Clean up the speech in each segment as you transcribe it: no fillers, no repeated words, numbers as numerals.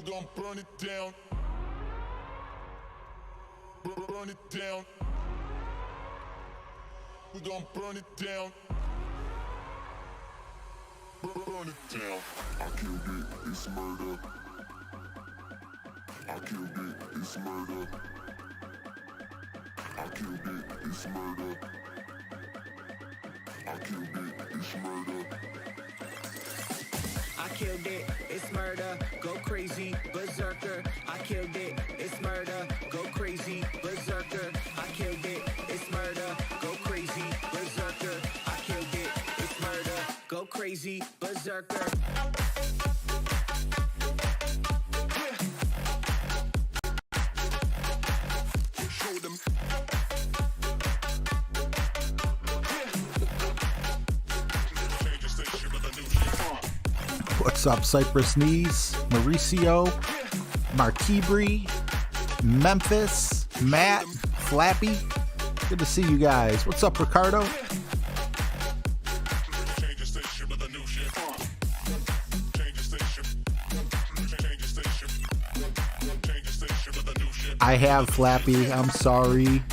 We gon' burn it down. Burn it down. We gon' burn it down. Burn it down. I killed it, it's murder. I killed it, it's murder. I killed it, it's murder. I killed it, it's murder. I killed it, it's murder, go crazy, berserker. I killed it, it's murder, go crazy, berserker. I killed it, it's murder, go crazy, berserker. I killed it, it's murder, go crazy, berserker. Show them. What's up, Cypress Knees, Mauricio, Marquibri, Memphis, Matt, Flappy? Good to see you guys. What's up, Ricardo? I have, Flappy. I'm sorry.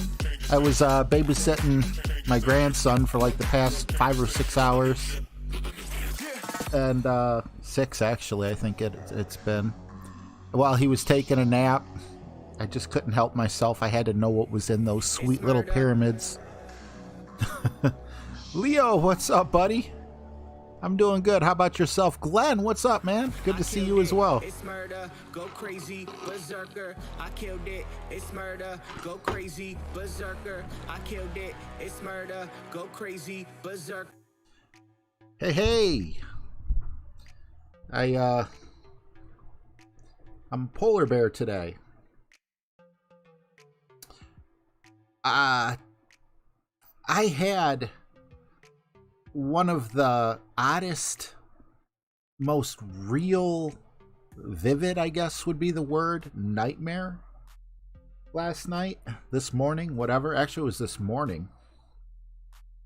I was babysitting my grandson for like the past 5 or 6 hours. And 6 actually, I think it's been. While he was taking a nap, I just couldn't help myself. I had to know what was in those sweet little pyramids. Leo, what's up, buddy? I'm doing good. How about yourself? Glenn, what's up, man? Good to see you as well. It's murder, go crazy, berserker. I killed it, it's murder, go crazy, berserker. I killed it, it's murder, go crazy, berserker. Hey. I'm a polar bear today. I had one of the oddest, most real, vivid, I guess would be the word, nightmare last night, this morning, whatever. Actually, it was this morning.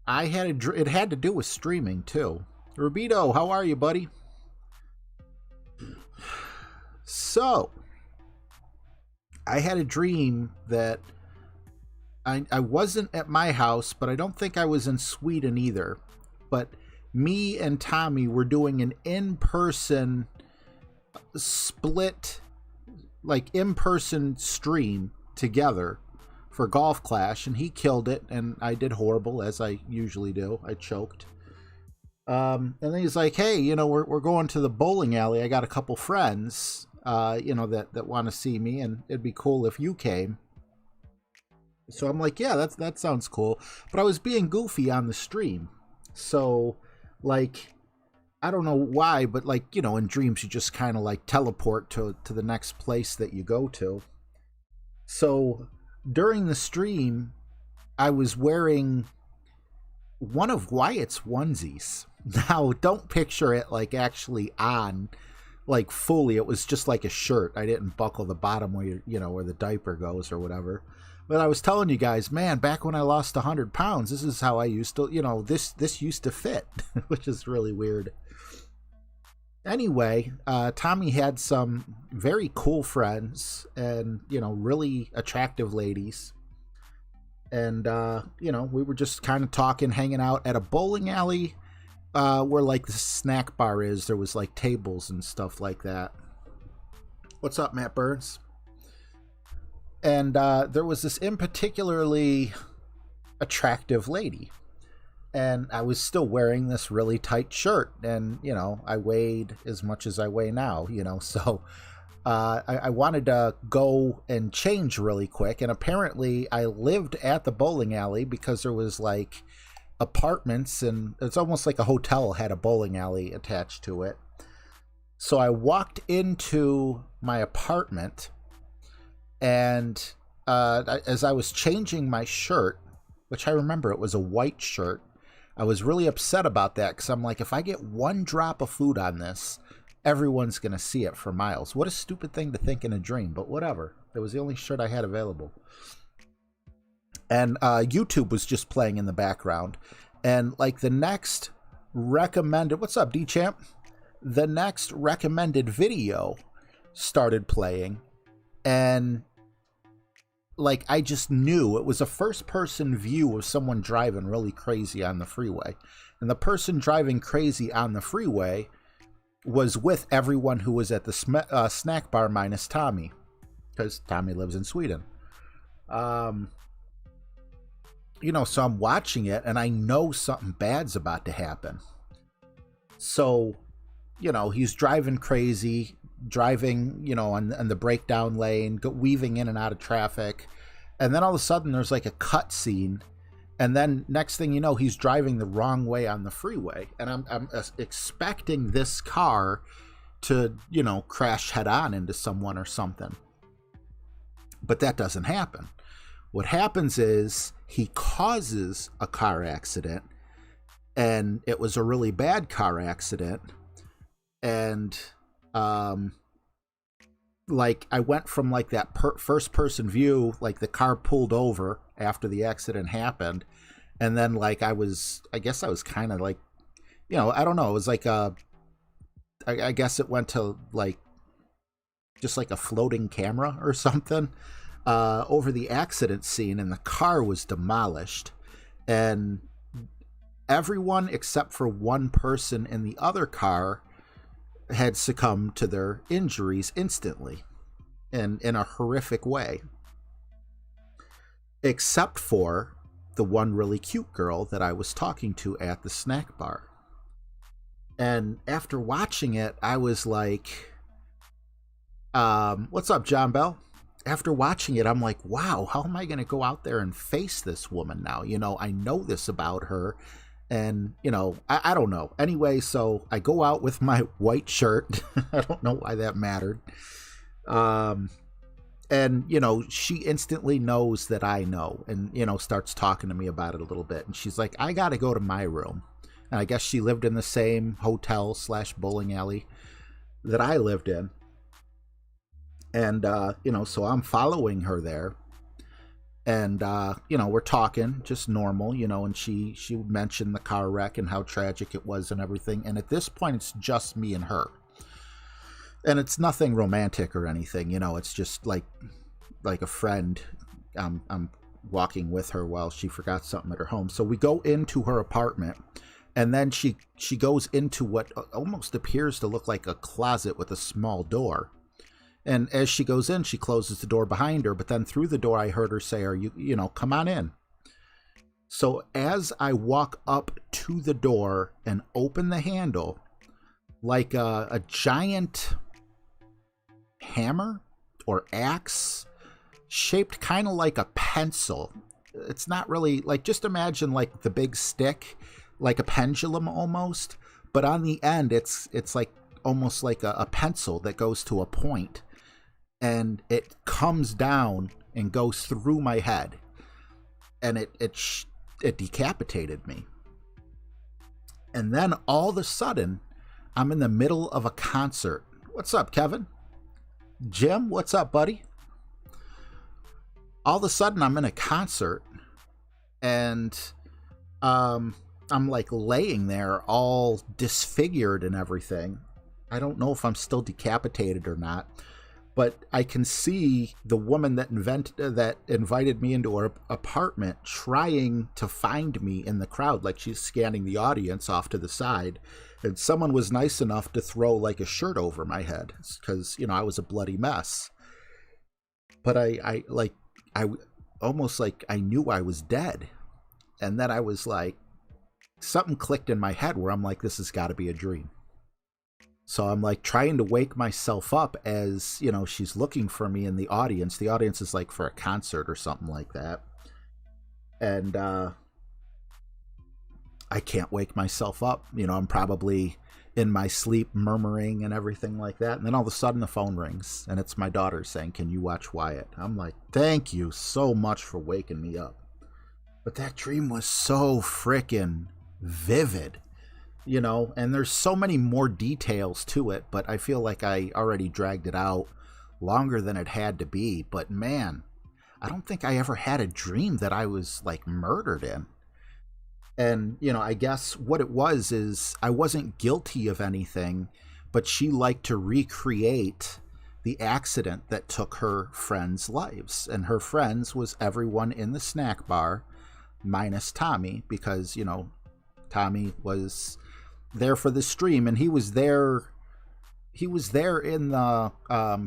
I had it had to do with streaming too. Rubito, how are you, buddy? So, I had a dream that I wasn't at my house, but I don't think I was in Sweden either. But me and Tommy were doing an in-person split, like in-person stream together for Golf Clash, and he killed it, and I did horrible, as I usually do. I choked. And then he's like, hey, you know, we're going to the bowling alley. I got a couple friends, you know, that want to see me, and it'd be cool if you came. So I'm like, yeah, that sounds cool. But I was being goofy on the stream. So, like, I don't know why, but, like, you know, in dreams you just kind of, like, teleport to the next place that you go to. So, during the stream, I was wearing one of Wyatt's onesies. Now, don't picture it, like, actually on, like, fully. It was just like a shirt. I didn't buckle the bottom where, you know, where the diaper goes or whatever. But I was telling you guys, man, back when I lost 100 pounds, this is how I used to, you know, this used to fit, which is really weird. Anyway, Tommy had some very cool friends and, you know, really attractive ladies. And, you know, we were just kind of talking, hanging out at a bowling alley where, like, the snack bar is. There was, like, tables and stuff like that. What's up, Matt Burns? And there was this in particularly attractive lady. And I was still wearing this really tight shirt. And, you know, I weighed as much as I weigh now, you know. So I wanted to go and change really quick. And apparently I lived at the bowling alley because there was, like, apartments. And it's almost like a hotel had a bowling alley attached to it. So I walked into my apartment. And as I was changing my shirt, which I remember it was a white shirt, I was really upset about that because I'm like, if I get one drop of food on this, everyone's going to see it for miles. What a stupid thing to think in a dream, but whatever. It was the only shirt I had available. And YouTube was just playing in the background. And like the next recommended, what's up, D-Champ? The next recommended video started playing, and like I just knew it was a first person view of someone driving really crazy on the freeway. And the person driving crazy on the freeway was with everyone who was at the snack bar minus Tommy, because Tommy lives in Sweden. So I'm watching it and I know something bad's about to happen. So, he's driving crazy, driving, on the breakdown lane, weaving in and out of traffic. And then all of a sudden there's like a cut scene. And then next thing you know, he's driving the wrong way on the freeway. And I'm expecting this car to, crash head on into someone or something. But that doesn't happen. What happens is he causes a car accident, and it was a really bad car accident. And like I went from like that first person view, like the car pulled over after the accident happened, and then like I guess I was kind of like, I don't know, it was like I guess it went to like just like a floating camera or something over the accident scene, and the car was demolished, and everyone except for one person in the other car had succumbed to their injuries instantly and in a horrific way, except for the one really cute girl that I was talking to at the snack bar. And after watching it, I was like, what's up, John Bell? After watching it, I'm like, wow, how am I going to go out there and face this woman now? I know this about her. And, I don't know. Anyway, so I go out with my white shirt. I don't know why that mattered. And, she instantly knows that I know and, starts talking to me about it a little bit. And she's like, I got to go to my room. And I guess she lived in the same hotel / bowling alley that I lived in. And, so I'm following her there. And, we're talking just normal, and she mentioned the car wreck and how tragic it was and everything. And at this point, it's just me and her. And it's nothing romantic or anything, it's just like a friend. I'm walking with her while she forgot something at her home. So we go into her apartment, and then she goes into what almost appears to look like a closet with a small door. And as she goes in, she closes the door behind her. But then through the door, I heard her say, come on in. So as I walk up to the door and open the handle, like a giant hammer or axe shaped kind of like a pencil. It's not really like, just imagine like the big stick, like a pendulum almost. But on the end, it's like almost like a pencil that goes to a point. And it comes down and goes through my head, and it decapitated me. And then all of a sudden, I'm in the middle of a concert. What's up, Kevin? Jim, what's up, buddy? All of a sudden, I'm in a concert, and I'm like laying there all disfigured and everything. I don't know if I'm still decapitated or not. But I can see the woman that invited me into her apartment trying to find me in the crowd, like she's scanning the audience off to the side. And someone was nice enough to throw like a shirt over my head because, I was a bloody mess. But I almost like I knew I was dead. And then I was like, something clicked in my head where I'm like, this has got to be a dream. So I'm like trying to wake myself up as, she's looking for me in the audience. The audience is like for a concert or something like that. And I can't wake myself up. I'm probably in my sleep murmuring and everything like that. And then all of a sudden the phone rings and it's my daughter saying, can you watch Wyatt? I'm like, thank you so much for waking me up. But that dream was so freaking vivid. And there's so many more details to it, but I feel like I already dragged it out longer than it had to be. But man, I don't think I ever had a dream that I was like murdered in. And, I guess what it was is I wasn't guilty of anything, but she liked to recreate the accident that took her friends' lives. And her friends was everyone in the snack bar minus Tommy, because, you know, Tommy was there for the stream, and he was there in the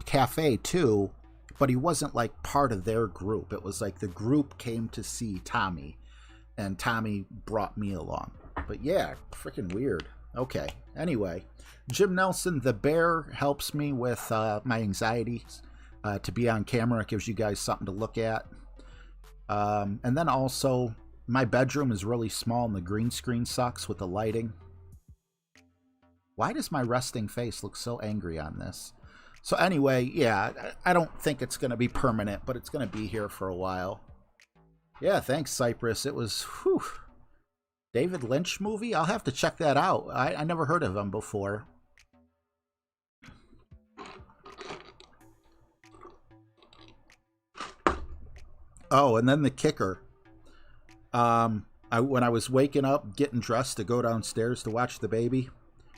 cafe too, but he wasn't like part of their group. It was like the group came to see Tommy, and Tommy brought me along. But yeah, freaking weird. Okay, anyway, Jim Nelson, the bear, helps me with my anxiety to be on camera. It gives you guys something to look at. And then also, my bedroom is really small and the green screen sucks with the lighting. Why does my resting face look so angry on this? So anyway, yeah, I don't think it's going to be permanent, but it's going to be here for a while. Yeah, thanks, Cypress. It was, whew, David Lynch movie? I'll have to check that out. I never heard of him before. Oh, and then the kicker. When I was waking up, getting dressed to go downstairs to watch the baby,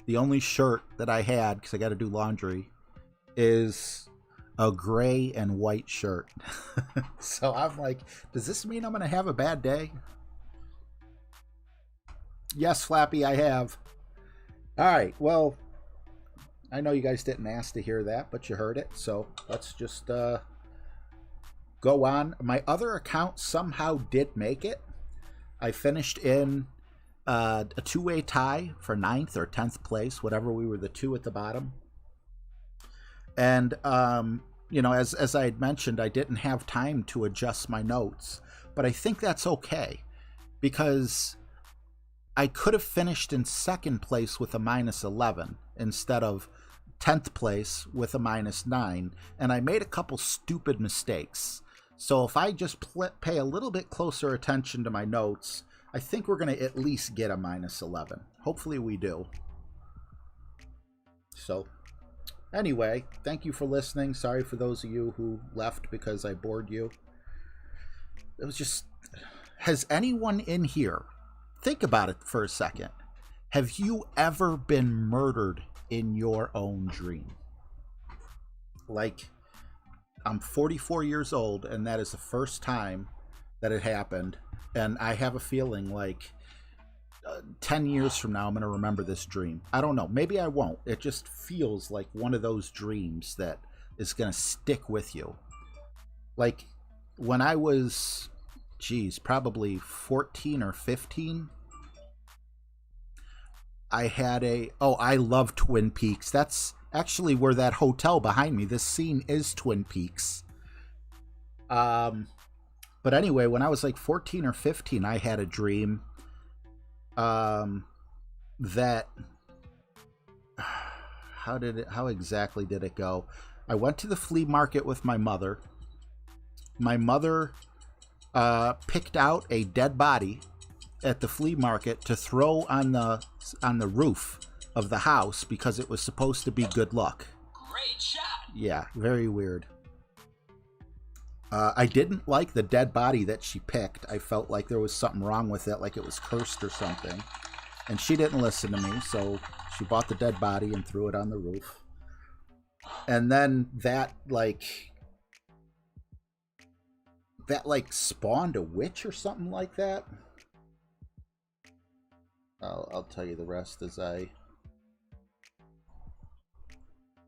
the only shirt that I had, because I got to do laundry, is a gray and white shirt. So I'm like, does this mean I'm going to have a bad day? Yes, Flappy, I have. All right, well, I know you guys didn't ask to hear that, but you heard it, so let's just go on. My other account somehow did make it. I finished in a two-way tie for 9th or 10th place, whatever. We were the two at the bottom. And, you know, as I had mentioned, I didn't have time to adjust my notes. But I think that's okay, because I could have finished in 2nd place with a -11 instead of 10th place with a -9. And I made a couple stupid mistakes. So if I just pay a little bit closer attention to my notes, I think we're going to at least get a -11. Hopefully we do. So anyway, thank you for listening. Sorry for those of you who left because I bored you. It was just... Has anyone in here... Think about it for a second. Have you ever been murdered in your own dream? Like... I'm 44 years old, and that is the first time that it happened. And I have a feeling like 10 years from now, I'm going to remember this dream. I don't know. Maybe I won't. It just feels like one of those dreams that is going to stick with you. Like when I was, probably 14 or 15, I had I love Twin Peaks. That's actually where that hotel behind me, this scene is Twin Peaks. But anyway, when I was like 14 or 15, I had a dream that how exactly did it go? I went to the flea market with my mother. My mother picked out a dead body at the flea market to throw on the roof of the house because it was supposed to be good luck. Great shot. Yeah, very weird. I didn't like the dead body that she picked. I felt like there was something wrong with it, like it was cursed or something. And she didn't listen to me, so she bought the dead body and threw it on the roof. And then that spawned a witch or something like that. I'll tell you the rest as I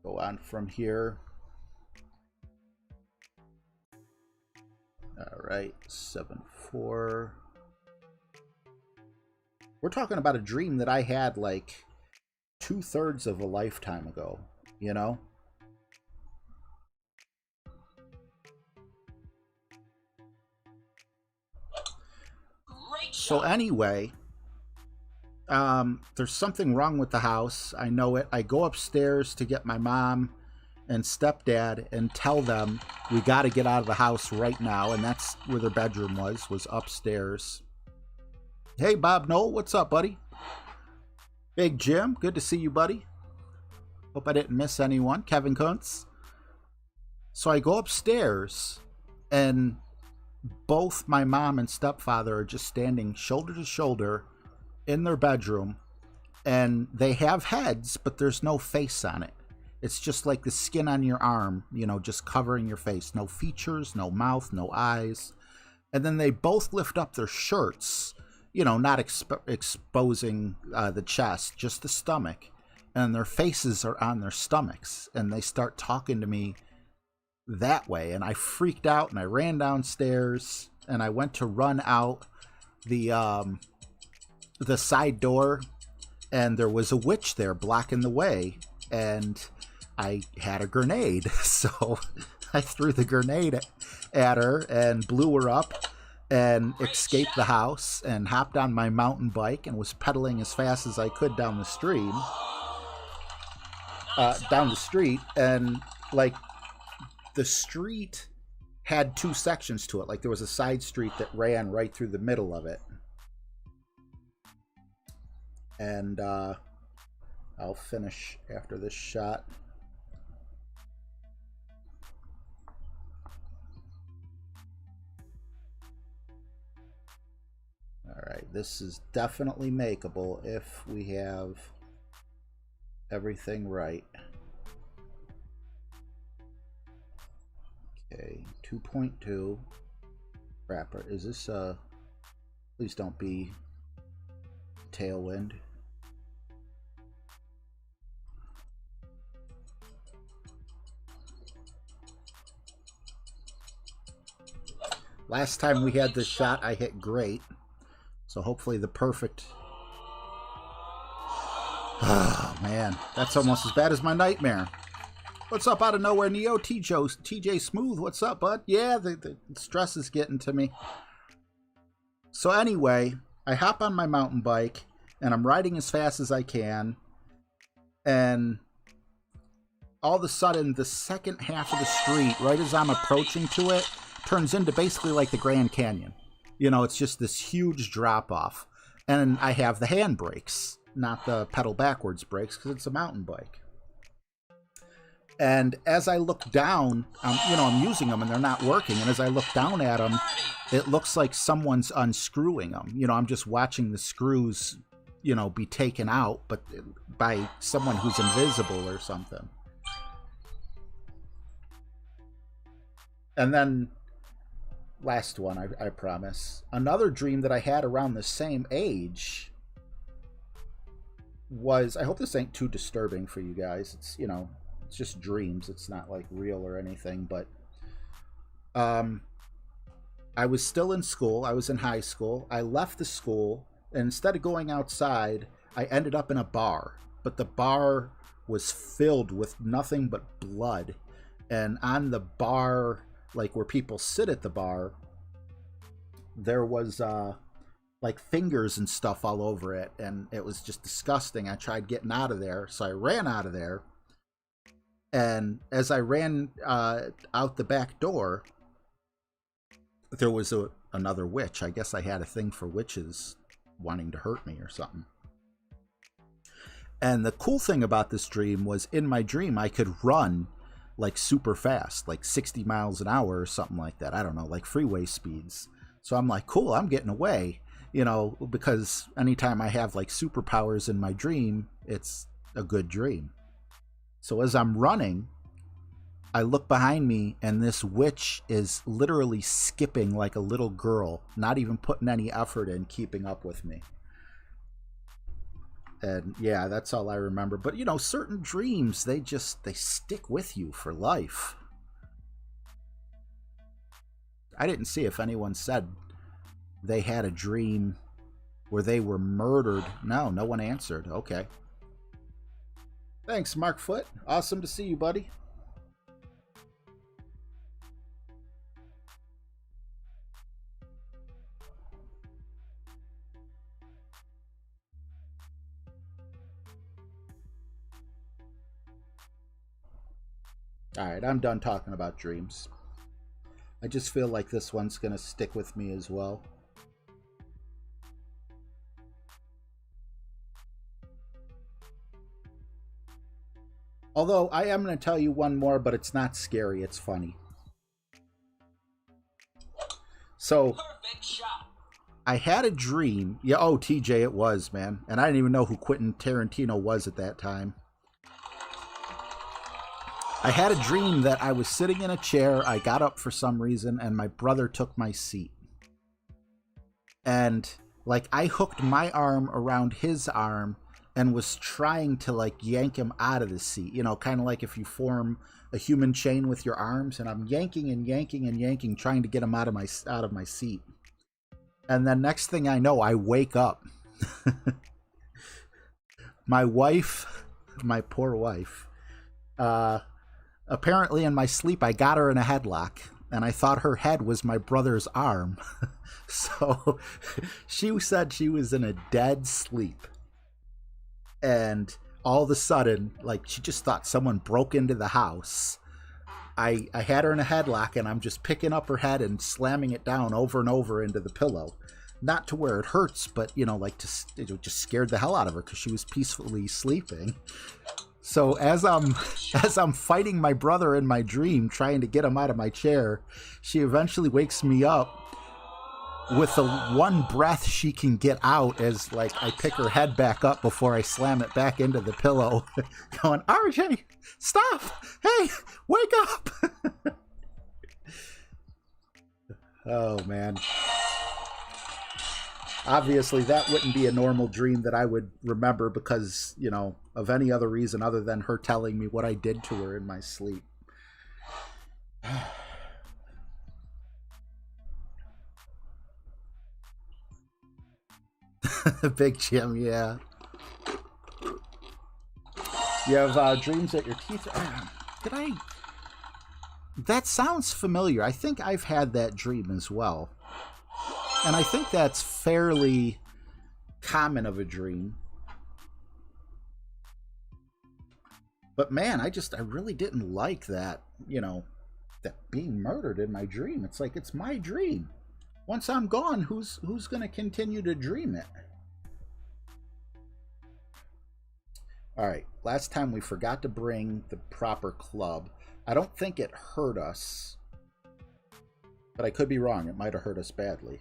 go on from here. All right, 7-4. We're talking about a dream that I had like 2/3 of a lifetime ago, you know? So anyway, there's something wrong with the house. I know it. I go upstairs to get my mom and stepdad and tell them we got to get out of the house right now. And that's where their bedroom was upstairs. Hey, Bob Knoll, what's up, buddy? Big Jim, good to see you, buddy. Hope I didn't miss anyone. Kevin Kuntz. So I go upstairs, and both my mom and stepfather are just standing shoulder to shoulder in their bedroom, and they have heads, but there's no face on it. It's just like the skin on your arm, you know, just covering your face. No features, no mouth, no eyes. And then they both lift up their shirts, you know, not exposing the chest, just the stomach. And their faces are on their stomachs. And they start talking to me that way. And I freaked out and I ran downstairs and I went to run out the side door. And there was a witch there blocking the way. And I had a grenade. So I threw the grenade at her and blew her up and escaped the house and hopped on my mountain bike and was pedaling as fast as I could down the street. And like the street had two sections to it. Like there was a side street that ran right through the middle of it. And I'll finish after this shot. Alright, this is definitely makeable if we have everything right. Okay, 2.2. Crap, is this please don't be Tailwind. Last time we had this shot, I hit great. So hopefully the perfect... Oh, man. That's almost as bad as my nightmare. What's up out of nowhere, Neo? TJ Smooth, what's up, bud? Yeah, the stress is getting to me. So anyway, I hop on my mountain bike, and I'm riding as fast as I can. And all of a sudden, the second half of the street, right as I'm approaching to it, turns into basically like the Grand Canyon. You know, it's just this huge drop-off. And I have the hand brakes, not the pedal backwards brakes, because it's a mountain bike. And as I look down, you know, I'm using them and they're not working. And as I look down at them, it looks like someone's unscrewing them. You know, I'm just watching the screws, you know, be taken out, but by someone who's invisible or something. And then... last one, I promise. Another dream that I had around the same age was... I hope this ain't too disturbing for you guys. It's, you know, it's just dreams. It's not, like, real or anything. But I was still in school. I was in high school. I left the school. And instead of going outside, I ended up in a bar. But the bar was filled with nothing but blood. And on the bar... like where people sit at the bar, there was like fingers and stuff all over it, and it was just disgusting. I tried getting out of there, so I ran out of there, and as I ran out the back door, there was another witch. I guess I had a thing for witches wanting to hurt me or something. And the cool thing about this dream was, in my dream I could run like super fast, like 60 miles an hour or something like that. I don't know, like freeway speeds. So I'm like, cool, I'm getting away, you know, because anytime I have like superpowers in my dream, it's a good dream. So as I'm running, I look behind me and this witch is literally skipping like a little girl, not even putting any effort in keeping up with me. And yeah, that's all I remember. But you know, certain dreams, they stick with you for life. I didn't see if anyone said they had a dream where they were murdered. No one answered. Okay. Thanks, Mark Foot. Awesome to see you, buddy. Alright, I'm done talking about dreams. I just feel like this one's going to stick with me as well. Although, I am going to tell you one more, but it's not scary, it's funny. So, I had a dream. Yeah, oh, TJ, it was, man. And I didn't even know who Quentin Tarantino was at that time. I had a dream that I was sitting in a chair. I got up for some reason, and my brother took my seat. And like I hooked my arm around his arm and was trying to like yank him out of the seat. You know, kind of like if you form a human chain with your arms, and I'm yanking and yanking and yanking, trying to get him out of my seat. And then next thing I know, I wake up. My wife, my poor wife, apparently in my sleep, I got her in a headlock, and I thought her head was my brother's arm. So she said she was in a dead sleep. And all of a sudden, like, she just thought someone broke into the house. I had her in a headlock, and I'm just picking up her head and slamming it down over and over into the pillow. Not to where it hurts, but, you know, like, it just scared the hell out of her because she was peacefully sleeping. So as I'm fighting my brother in my dream, trying to get him out of my chair, she eventually wakes me up with the one breath she can get out as, like, I pick her head back up before I slam it back into the pillow, going, RJ, stop! Hey, wake up! Oh, man. Obviously, that wouldn't be a normal dream that I would remember because, you know, of any other reason other than her telling me what I did to her in my sleep. Big Jim, yeah. You have dreams that your teeth are... Did I... That sounds familiar. I think I've had that dream as well. And I think that's fairly common of a dream. But man, I really didn't like that, you know, that being murdered in my dream. It's like, it's my dream. Once I'm gone, who's going to continue to dream it? All right, last time we forgot to bring the proper club. I don't think it hurt us, but I could be wrong. It might have hurt us badly.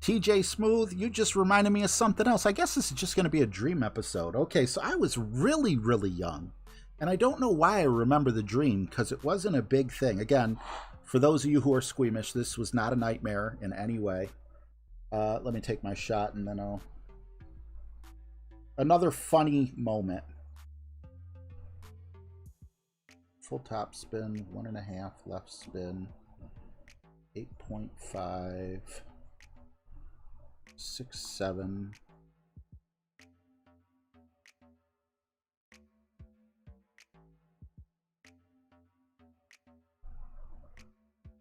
TJ Smooth, you just reminded me of something else. I guess this is just going to be a dream episode. Okay, so I was really, really young, and I don't know why I remember the dream, because it wasn't a big thing. Again, for those of you who are squeamish, this was not a nightmare in any way. Let me take my shot, and then I'll... Another funny moment. Full top spin, 1.5, left spin, 8.5... 6, 7.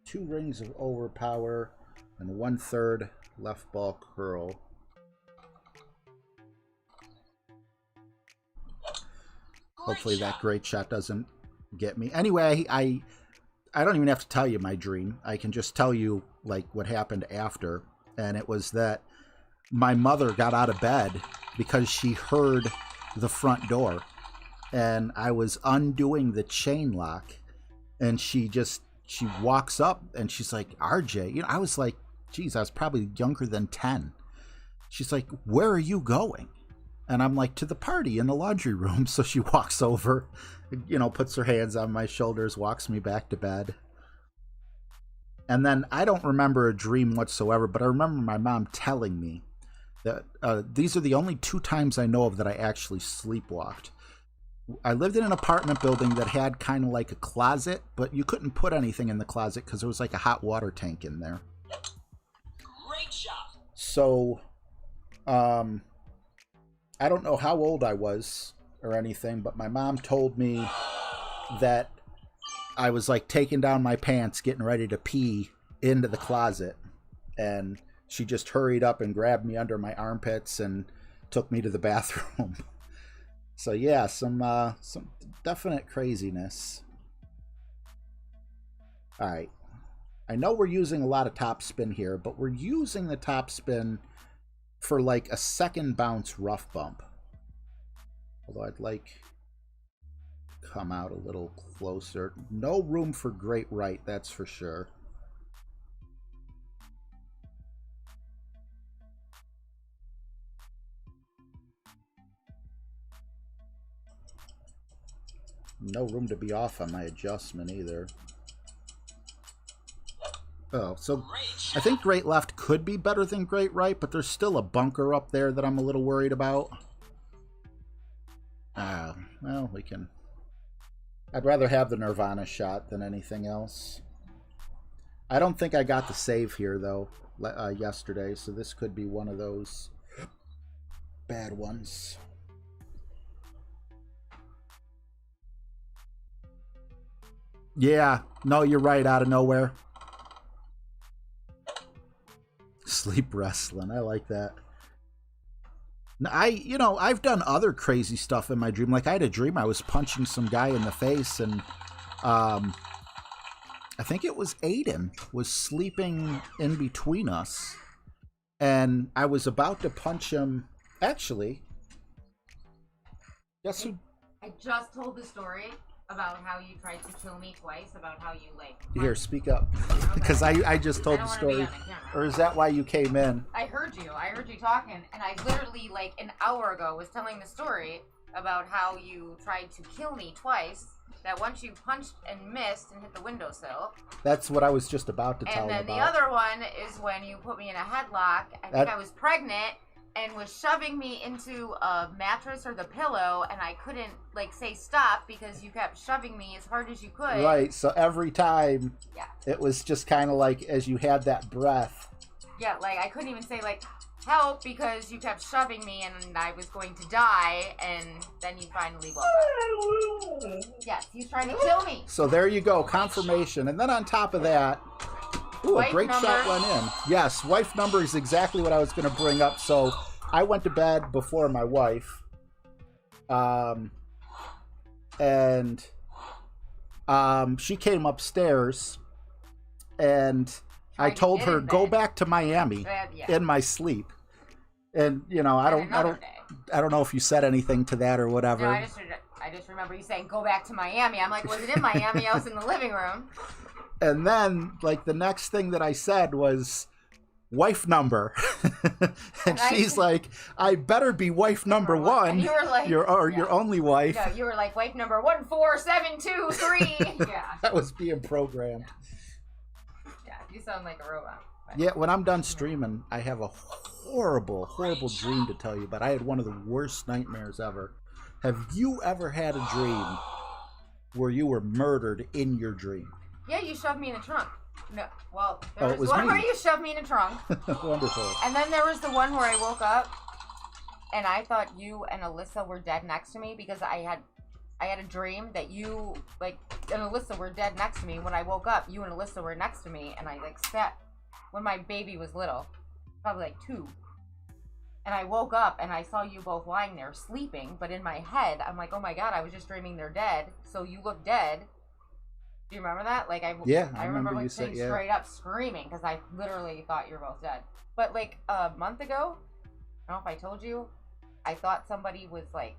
Two rings of overpower and 1/3 left ball curl. Hopefully that great shot doesn't get me. Anyway, I don't even have to tell you my dream. I can just tell you like what happened after. And it was that my mother got out of bed because she heard the front door, and I was undoing the chain lock, and she walks up and she's like, RJ, you know, I was like, geez, I was probably younger than 10. She's like, where are you going? And I'm like, to the party in the laundry room. So she walks over, you know, puts her hands on my shoulders, walks me back to bed. And then I don't remember a dream whatsoever, but I remember my mom telling me that these are the only 2 times I know of that I actually sleepwalked. I lived in an apartment building that had kind of like a closet, but you couldn't put anything in the closet because there was like a hot water tank in there. Great shot. So, I don't know how old I was or anything, but my mom told me that I was like taking down my pants, getting ready to pee into the closet, and she just hurried up and grabbed me under my armpits and took me to the bathroom. So yeah, some definite craziness. All right, I know we're using a lot of top spin here, but we're using the top spin for like a second bounce rough bump. Although I'd like come out a little closer. No room for great right, that's for sure. No room to be off on my adjustment either. Oh, so I think Great Left could be better than Great Right, but there's still a bunker up there that I'm a little worried about. Well, we can... I'd rather have the Nirvana shot than anything else. I don't think I got the save here, though, yesterday, so this could be one of those bad ones. Yeah, no, you're right, out of nowhere. Sleep wrestling, I like that. I've done other crazy stuff in my dream. Like, I had a dream I was punching some guy in the face, and I think it was Aiden was sleeping in between us, and I was about to punch him. Actually, guess who? I just told the story about how you tried to kill me twice, about how you, like... Here, speak up. Because I just told the story. Or is that why you came in? I heard you talking, and I literally, like, an hour ago was telling the story about how you tried to kill me twice, that once you punched and missed and hit the windowsill. That's what I was just about to tell him about. And then the other one is when you put me in a headlock. I think I was pregnant and was shoving me into a mattress or the pillow, and I couldn't, like, say stop because you kept shoving me as hard as you could. Right, so every time, it was just kind of like as you had that breath. Yeah, like, I couldn't even say, like, help because you kept shoving me and I was going to die, and then you finally woke up. Yes, he's trying to kill me. So there you go, confirmation. And then on top of that, ooh, a great shot went in. Yes, wife number is exactly what I was going to bring up. So I went to bed before my wife. And she came upstairs, and I told her, go back to Miami in my sleep. And, you know, I don't know if you said anything to that or whatever. No, I just remember you saying, go back to Miami. I'm like, was it in Miami? I was in the living room. And then, like, the next thing that I said was, wife number. And she's like, I better be wife number one. And you were like, your only wife. Yeah, you were like, wife number 14723. Yeah. That was being programmed. Yeah, you sound like a robot. But... Yeah, when I'm done streaming, I have a horrible, horrible dream to tell you, but I had one of the worst nightmares ever. Have you ever had a dream where you were murdered in your dream? Yeah, you shoved me in the trunk. No, well, there was one where you shoved me in a trunk. Wonderful. And then there was the one where I woke up, and I thought you and Alyssa were dead next to me because I had a dream that you, like, and Alyssa were dead next to me. When I woke up, you and Alyssa were next to me, and I, like, sat when my baby was little, probably like 2. And I woke up, and I saw you both lying there sleeping, but in my head, I'm like, oh my God, I was just dreaming they're dead, so you look dead. Do you remember that? Like, I remember like, sitting straight up screaming because I literally thought you were both dead. But, like, a month ago, I don't know if I told you, I thought somebody was, like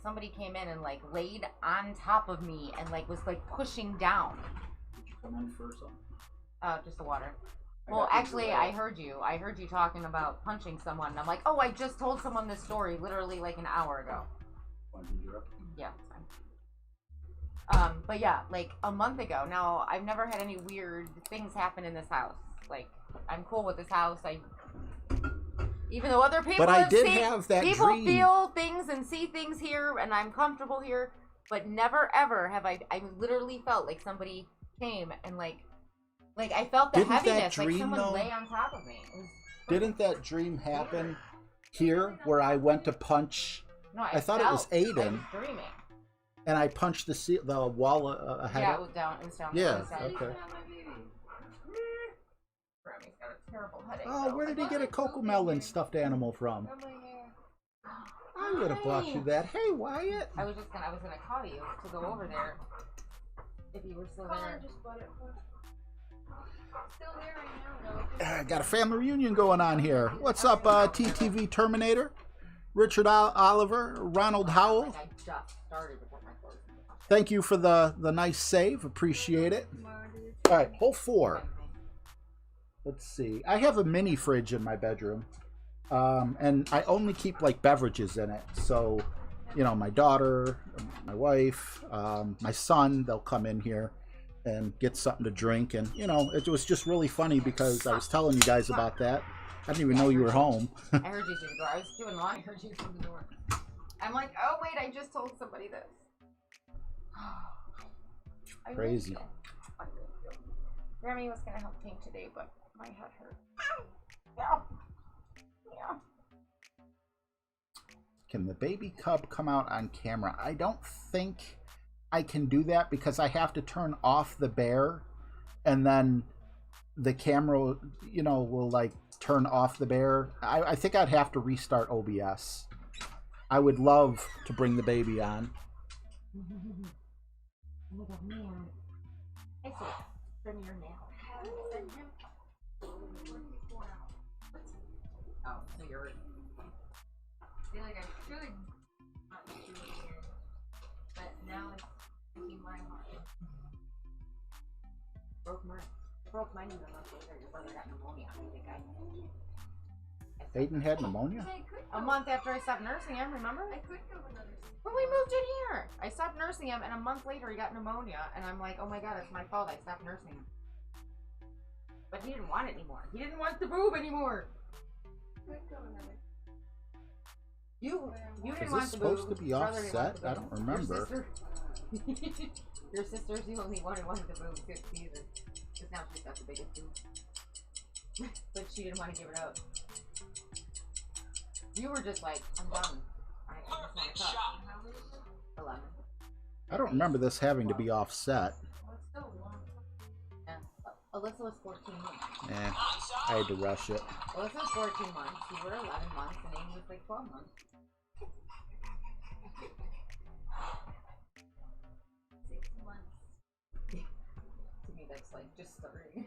somebody came in and, like, laid on top of me and, like, was, like, pushing down. Did you come in for something? Just the water. Well, actually, I heard you talking about punching someone. And I'm like, oh, I just told someone this story literally, like, an hour ago. Yeah, it's fine. But yeah, like a month ago. Now, I've never had any weird things happen in this house. Like, I'm cool with this house. Even though other people have that people dream. Feel things and see things here, and I'm comfortable here, but never ever have I literally felt like somebody came and like I felt the heaviness, like someone lay on top of me. Didn't that dream happen here where I went to punch? No, I thought it was Aiden. I was dreaming. And I punched the wall ahead. Yeah, it was down. It was down. Yeah, okay. Grammy's got a terrible headache. Oh, where did he get a Cocomelon stuffed animal from? I would have bought you that. Hey, Wyatt. I was gonna call you to go over there if you were still there. Still there right now. Got a family reunion going on here. What's up, TTV Terminator? Richard Oliver, Ronald Howell. I just started to put my clothes in. Thank you for the nice save. Appreciate it. All right, hole 4. Let's see. I have a mini fridge in my bedroom, and I only keep like beverages in it. So you know, my daughter, my wife, my son, they'll come in here and get something to drink. And, you know, it was just really funny because I was telling you guys about that. I didn't even know you were home. I heard you through the door. I was doing laundry. I heard you through the door. I'm like, oh wait, I just told somebody this. I Crazy. Grammy was gonna help paint today, but my head hurt. Yeah. Yeah. Can the baby cub come out on camera? I don't think I can do that because I have to turn off the bear and then the camera, you know, will like turn off the bear. I think I'd have to restart OBS. I would love to bring the baby on. Oh man. I see. From your nail. Oh, so you're. I feel like I should not do it again, but now it's breaking my heart. Broke mine even a month later. Your brother got pneumonia. I think Aiden had pneumonia? a month after I stopped nursing him, remember? I could go another. When we moved in here, I stopped nursing him, and a month later he got pneumonia, and I'm like, oh my god, it's my fault. I stopped nursing him. But he didn't want it anymore. He didn't want the boob anymore. Could go another. You Is didn't want this the boob. supposed to be Brother didn't want offset? the I boob. don't remember. Your sister's the only one who wanted the boob this season. Because now she's got the biggest boob. But she didn't want to give it up. You were just like, I'm done. I just want to cut. 11. I don't remember this having to be offset. Well, it's still long. Yeah. Alyssa was 14 months. I had to rush it. Alyssa was 14 months. You were 11 months, and Amy was like 12 months. 6 months. To me, that's like just starting.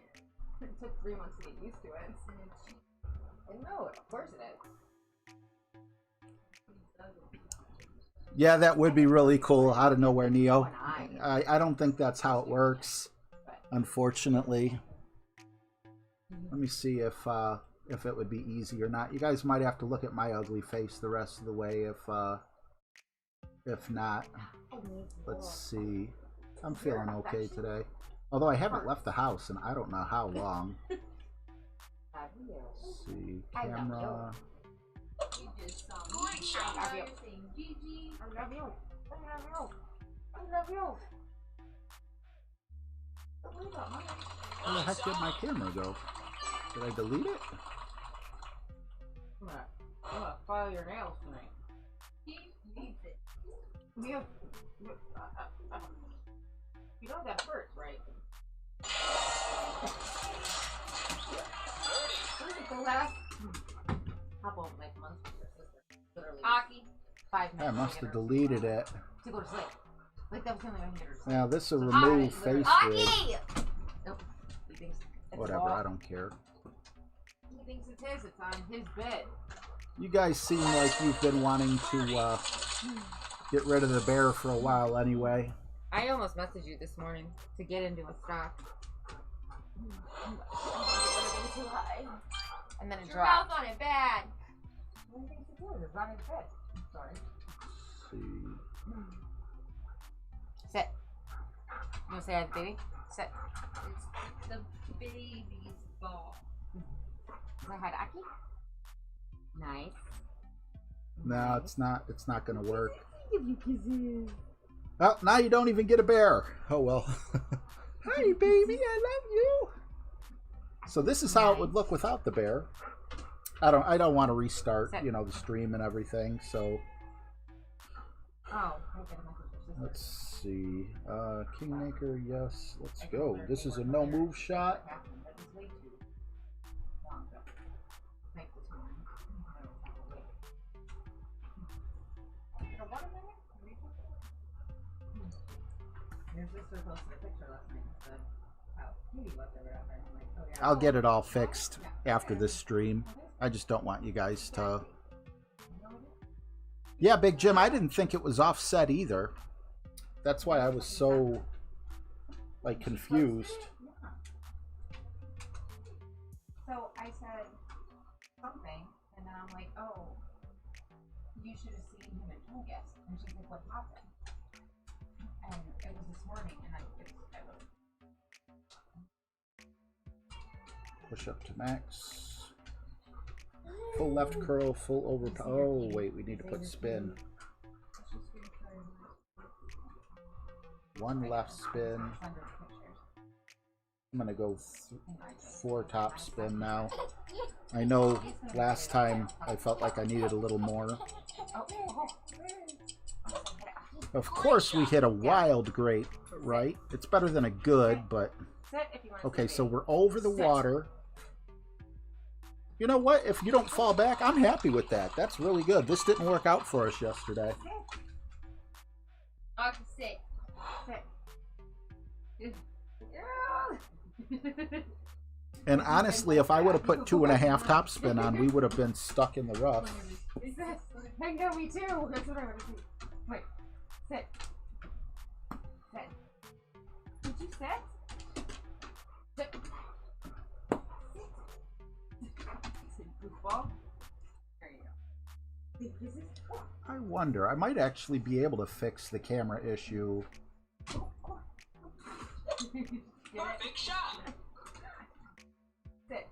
It took 3 months to get used to it. And no, of course it is. Yeah, that would be really cool. Out of nowhere, Neo. Oh, and I don't think that's how it works, unfortunately. Let me see if it would be easy or not. You guys might have to look at my ugly face the rest of the way if not. Let's see. I'm feeling okay today. Although I haven't left the house in I don't know how long. Let's see. Camera. You just saw me. I love you. You're saying Gigi. I love you. I love you. I love you. Don't worry about mine. Where the heck did my camera go? Did I delete it? I'm gonna file your nails tonight. He needs it. You know that hurts, right? This is the last couple like months with your sister. Literally. Hockey. 5 minutes. I must have deleted it. To go to sleep. Like that was the only way I can get her to sleep. Now this will remove face grid. Hockey! Nope. He thinks it's Whatever, all- I don't care. He thinks it's his. It's on his bed. You guys seem like you've been wanting to get rid of the bear for a while anyway. I almost messaged you this morning to get into a stock. It would have been too high. And then it Your mouth dropped. on it bad. What do you think it's doing? It's on his bed. I'm sorry. Let's see. Sit. You want to say hi to the baby? Sit. It's the baby's ball. Say hi to Aki. Nice. No, it's not. It's not gonna work. Give you kisses. Oh, now you don't even get a bear. Oh well. Hi, baby. I love you. So this is how it would look without the bear. I don't want to restart, you know, the stream and everything. So Oh, I gotta message your sister. let's see. Kingmaker, yes. Let's go. This is a no move shot. Your sister posted a picture last night and said how cutie was or whatever. And I'm like, oh yeah. I'll get it all fixed after this stream. I just don't want you guys to. Yeah, Big Jim, I didn't think it was offset either. That's why I was so like confused. So I said something, and then I'm like, oh, you should have seen him at Togas. And she's like, what happened? And it was this morning, and I was. Push up to max. Full left curl, full over. Oh, wait, we need to put spin. One left spin. I'm going to go 4 top spin now. I know last time I felt like I needed a little more. Of course we hit a wild great, right? It's better than a good, but... Okay, so we're over the water. You know what? If you don't fall back, I'm happy with that. That's really good. This didn't work out for us yesterday. Sit. And honestly, if I would have put 2.5 top spin on, we would have been stuck in the rough. I know, me too. That's what I want to do. Wait. Sit. Sit. Did you sit? Sit. Sit, goofball. There you go. Big kisses. I wonder, I might actually be able to fix the camera issue. Perfect shot. Sit.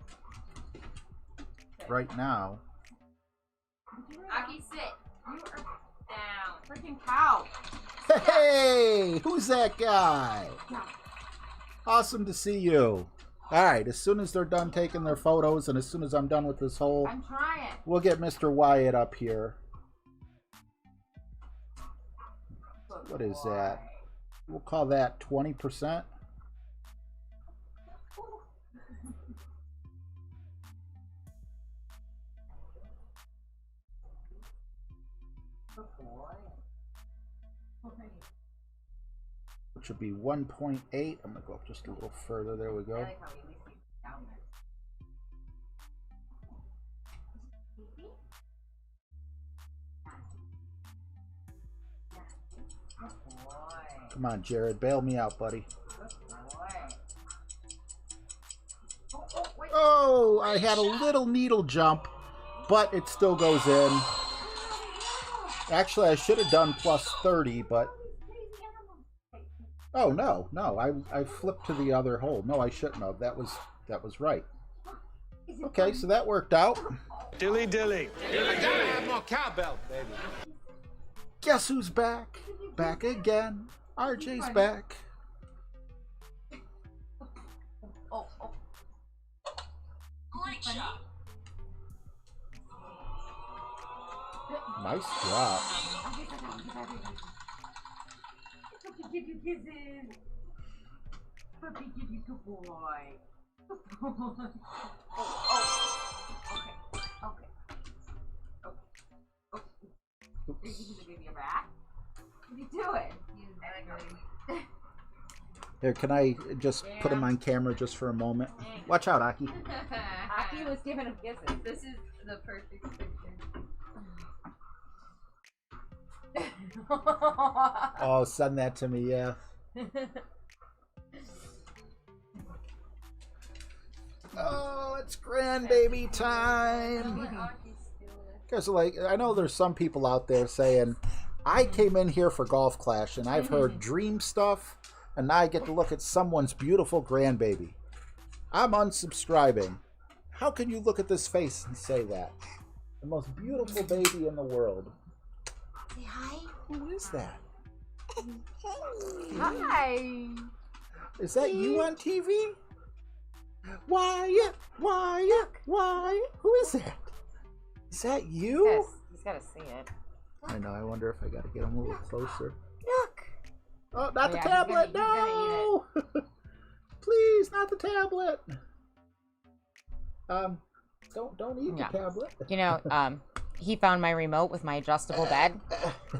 Right now. Aki, sit. You are Down. freaking cow. Hey, who's that guy? Awesome to see you. Alright, as soon as they're done taking their photos and as soon as I'm done with this whole, I'm trying. we'll get Mr. Wyatt up here. What is that? We'll call that 20%. Which would be 1.8. I'm gonna go up just a little further. There we I go. like how we at least keep it down there. Good boy. Come on, Jared, bail me out, buddy. Good boy. Oh, wait. Oh, I had a little needle jump, but it still goes in. Actually, I should have done plus 30, but... Oh, no, I flipped to the other hole. No, I shouldn't have. That was right. Okay, so that worked out. Dilly dilly. I gotta have more cowbell, baby. Guess who's back? Back again. RJ's back. Oh. Great shot. Nice drop. Puppy give you kisses. Puppy give you good boy. Good boy. Oh. Okay. Oh. Are you gonna give me a back? What are you doing? Here, can I just put him on camera just for a moment? Watch out, Aki. Aki was giving him kisses. This is the perfect picture. Oh, send that to me, yeah. Oh, it's grandbaby time. Because, like, I know there's some people out there saying, I came in here for Golf Clash, and I've heard dream stuff, and now I get to look at someone's beautiful grandbaby. I'm unsubscribing. How can you look at this face and say that? The most beautiful baby in the world. Say hi. Who is that? Hi. Is that you on TV? Wyatt. Who is that? Is that you? He's gotta see it. I know. I wonder if I gotta get him a little closer. Look. Oh, not the Yeah, tablet! he's gonna No! Please, not the tablet. Don't eat Yeah. the tablet. You know, he found my remote with my adjustable bed,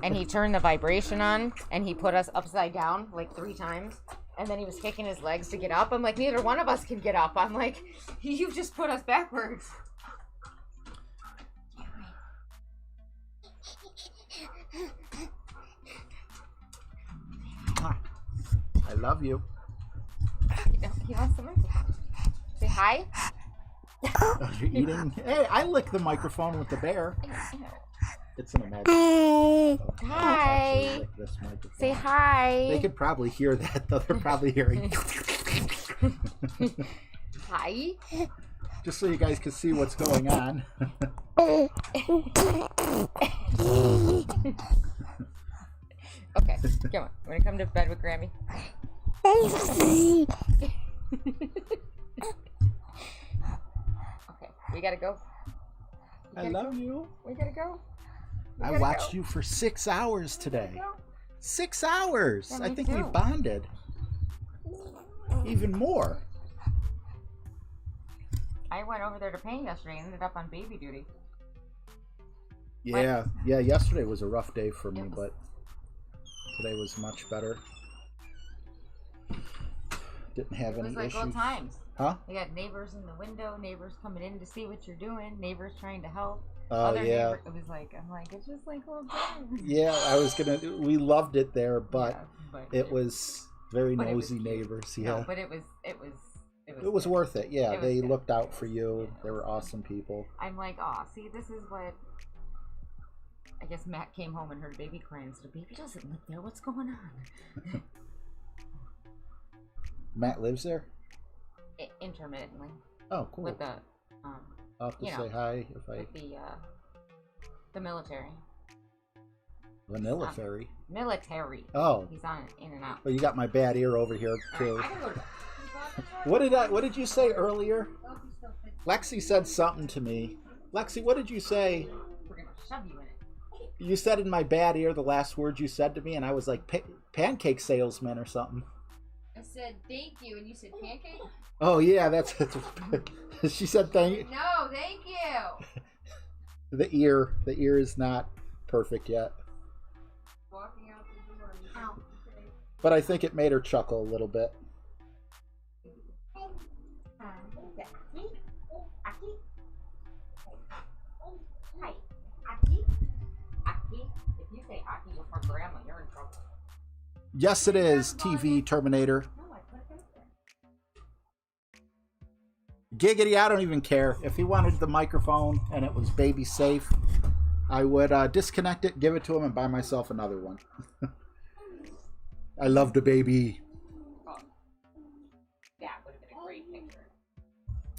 and he turned the vibration on, and he put us upside down like 3 times, and then he was kicking his legs to get up. I'm like, neither one of us can get up. I'm like, you just put us backwards. I love you. He wants the microphone. Say hi. You're eating. Hey, I lick the microphone with the bear. It's an imaginary. Hi. Like this microphone. Say hi. They could probably hear that, though. They're probably hearing. Hi. Just so you guys can see what's going on. Okay, come on. I'm gonna come to bed with Grammy. Okay, we gotta go. I love you. We gotta go. I watched you for 6 hours today. 6 hours. Yeah, I me think we too. bonded. Even more. I went over there to paint yesterday and ended up on baby duty. Yeah, yeah. Yesterday was a rough day for me, It was- but today was much better. Didn't have It was any like old issues. times. Huh? We got neighbors in the window, neighbors coming in to see what you're doing, neighbors trying to help. Oh yeah. Neighbor, it was like, I'm like, it's just like old times. Yeah, I was gonna. We loved it there, but Yeah, but it was very but it was nosy cute. neighbors. No, Yeah, but it was it was good. worth it. Yeah, It was they good. looked out for you. Yeah, They it were was awesome people. I'm like, oh, see, this is what. I guess Matt came home and heard a baby crying. So the baby doesn't live there. What's going on? Matt lives there. Intermittently Oh, cool. with the I'll have to you say know, hi if I with the military. Vanilla Fairy. Military. Oh, He's on in and out. well, you got my bad ear over here too. I gotta go to bed. What did you say earlier? Lexi said something to me. Lexi, what did you say? We're gonna shove you in it. You said in my bad ear the last words you said to me, and I was like pancake salesman or something. I said thank you, and you said pancake? Oh yeah, that's she said thank. No, thank you. The ear is not perfect yet, Walking out the door. and you Ow. say, but I think it made her chuckle a little bit. Hi, Aki. Aki. If you say Aki before Grandma, you're in trouble. Yes, it is TV Terminator. No, I put it there. Giggity, I don't even care. If he wanted the microphone and it was baby safe, I would disconnect it, give it to him, and buy myself another one. I love the baby. That would have been a great picture.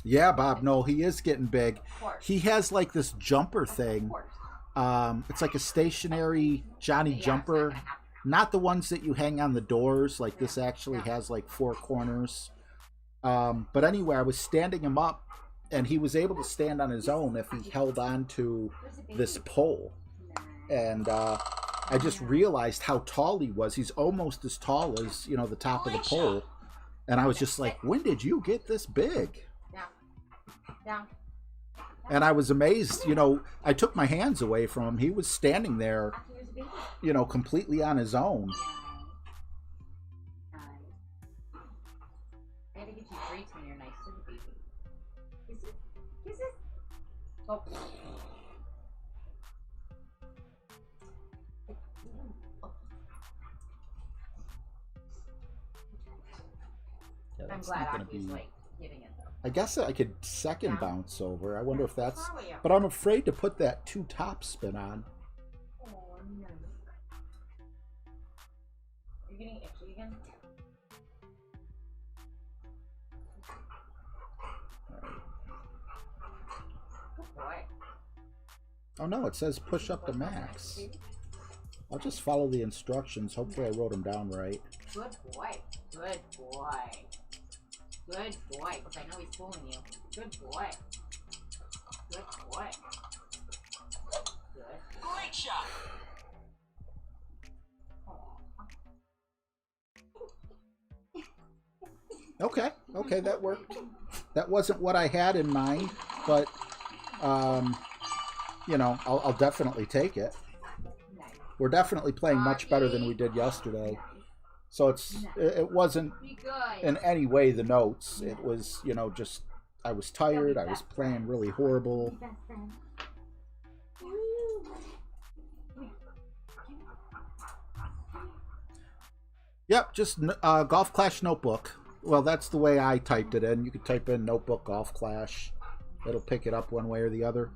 Yeah, Bob, no, he is getting big. Of course. He has like this jumper thing. Of course. It's like a stationary Johnny Yeah, it's jumper. not gonna happen. Not the ones that you hang on the doors. Like this actually has like 4 corners. But anyway, I was standing him up, and he was able to stand on his own if he held on to this pole. And I just realized how tall he was. He's almost as tall as, you know, the top of the pole. And I was just like, when did you get this big? Down. Down. And I was amazed. You know, I took my hands away from him. He was standing there, Aki, there's a baby. you know, completely on his own. I gotta get you treats when you're nice to the baby. Kisses? Kisses? Oh. Yeah, I'm that's glad not gonna Aki's be. like getting it though. I guess I could second Yeah. bounce over. I wonder if that's. Far away up. But I'm afraid to put that 2 top spin on. Oh no. You're getting itchy again? Good boy. Oh no, it says push up to max. I'll just follow the instructions. Hopefully I wrote them down right. Good boy. Good boy. Good boy. Because I know he's fooling you. Good boy. Good boy. Good. Great shot. Okay, okay, that worked. That wasn't what I had in mind, but you know, I'll definitely take it. Nice. We're definitely playing much better than we did yesterday. So it wasn't Be good. in any way the notes. It was, you know, just I was tired. I was playing really horrible. Best friend. Yep, just Golf Clash Notebook. Well, that's the way I typed it in. You could type in Notebook Golf Clash. It'll pick it up one way or the other.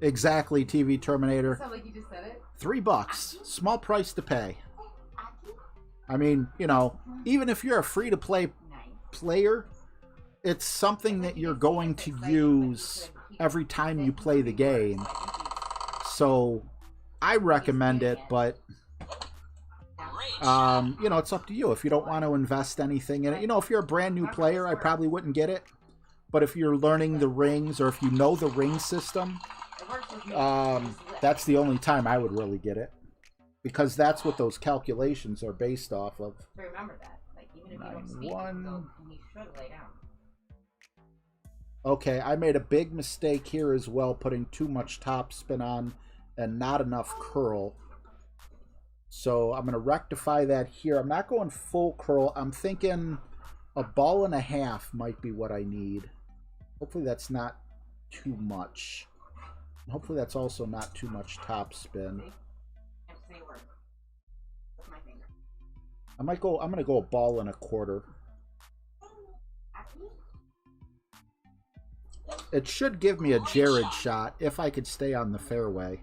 Exactly, TV Terminator. Sound like you just said it. $3. Small price to pay. I mean, you know, even if you're a free-to-play player, it's something that you're going to use every time you play the game. So I recommend it, but you know, it's up to you. If you don't want to invest anything in it, you know, if you're a brand new player, I probably wouldn't get it. But if you're learning the rings, or if you know the ring system, that's the only time I would really get it, because that's what those calculations are based off of. So remember that. Like, even if you don't speak, you should lay down. Okay, I made a big mistake here as well, putting too much top spin on and not enough curl. So I'm going to rectify that here. I'm not going full curl. I'm thinking a ball and a half might be what I need. Hopefully that's not too much. Hopefully that's also not too much top spin. I'm going to go a ball and a quarter. It should give me a Jared shot if I could stay on the fairway.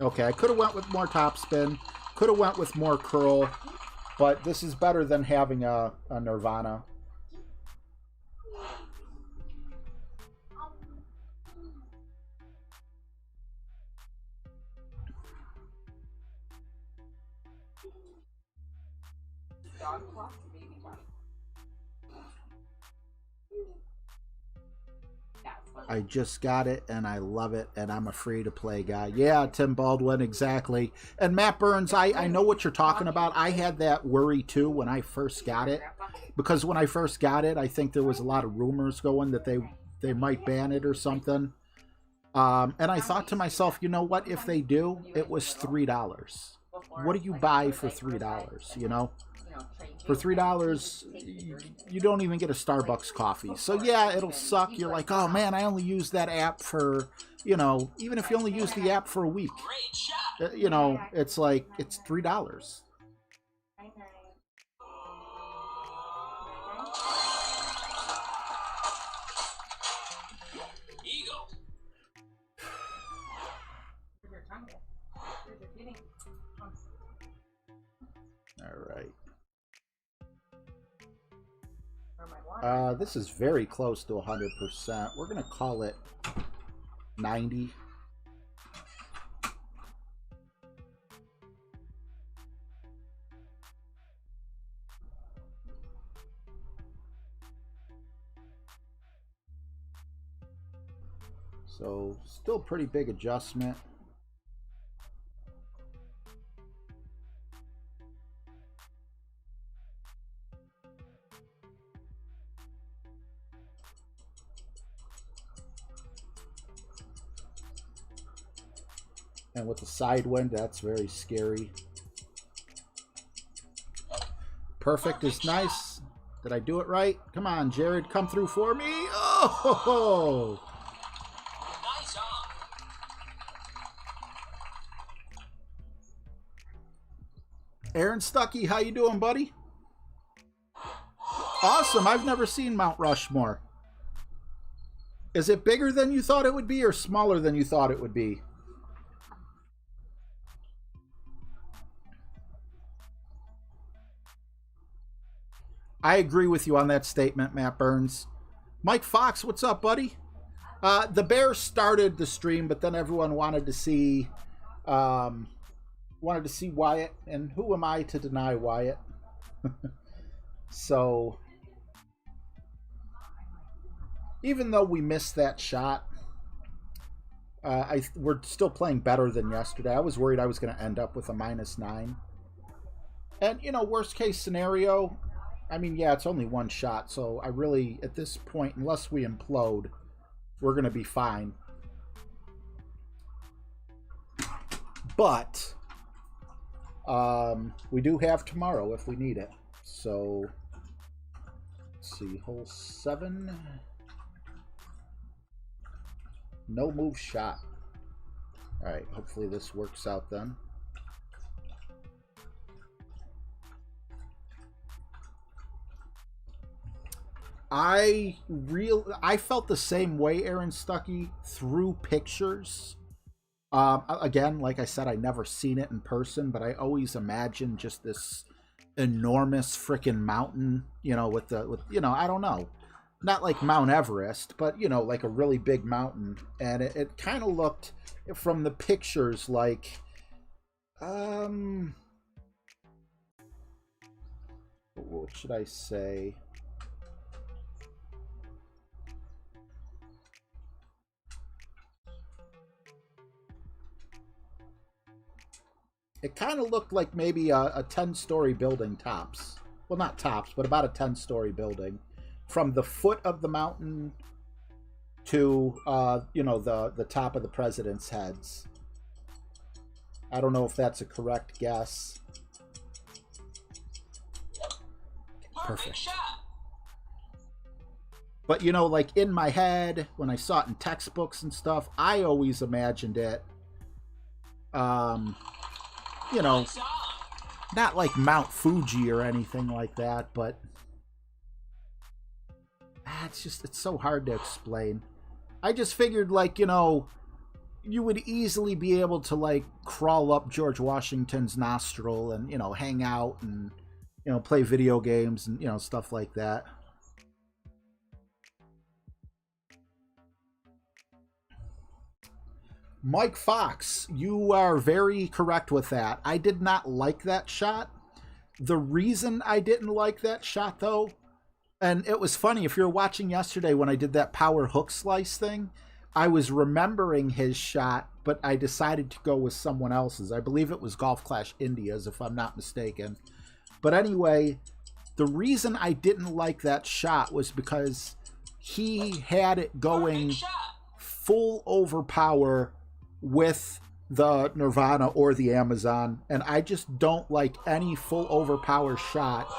Okay, I could have went with more topspin, could have went with more curl, but this is better than having a Nirvana. I just got it, and I love it, and I'm a free-to-play guy. Yeah, Tim Baldwin, exactly. And Matt Burns, I know what you're talking about. I had that worry, too, when I first got it. Because when I first got it, I think there was a lot of rumors going that they might ban it or something. And I thought to myself, you know what? If they do, it was $3. What do you buy for $3, you know? For $3, you don't even get a Starbucks coffee. So yeah, it'll suck. You're like, oh man, I only use that app for, you know, even if you only use the app for a week, you know, it's like, it's $3. All right. This is very close to 100%. We're going to call it 90. So, still pretty big adjustment. And with the side wind, that's very scary. Perfect is nice. Did I do it right? Come on, Jared, come through for me. Oh! Nice on. Aaron Stuckey, how you doing, buddy? Awesome. I've never seen Mount Rushmore. Is it bigger than you thought it would be or smaller than you thought it would be? I agree with you on that statement, Matt Burns. Mike Fox, what's up, buddy? The Bears started the stream, but then everyone wanted to see Wyatt, and who am I to deny Wyatt? So, even though we missed that shot, we're still playing better than yesterday. I was worried I was going to end up with a -9. And, you know, worst case scenario, I mean, yeah, it's only one shot, so I really, at this point, unless we implode, we're going to be fine. But we do have tomorrow if we need it. So, let's see, hole 7. No move shot. All right, hopefully this works out then. I felt the same way, Aaron Stuckey, through pictures. Again, like I said, I never seen it in person, but I always imagined just this enormous freaking mountain, you know, with I don't know, not like Mount Everest, but you know, like a really big mountain, and it kind of looked from the pictures like, what should I say? It kind of looked like maybe a 10-story building tops. Well, not tops, but about a 10-story building. From the foot of the mountain to, you know, the top of the president's heads. I don't know if that's a correct guess. Perfect shot. But, you know, like in my head, when I saw it in textbooks and stuff, I always imagined it, you know, Nice arm. not like Mount Fuji or anything like that, but it's so hard to explain. I just figured, like, you know, you would easily be able to, like, crawl up George Washington's nostril and, you know, hang out and, you know, play video games and, you know, stuff like that. Mike Fox, you are very correct with that. I did not like that shot. The reason I didn't like that shot, though, and it was funny, if you're watching yesterday when I did that power hook slice thing, I was remembering his shot, but I decided to go with someone else's. I believe it was Golf Clash India's, if I'm not mistaken. But anyway, the reason I didn't like that shot was because he had it going Perfect shot. full overpower with the Nirvana or the Amazon, and I just don't like any full overpower shot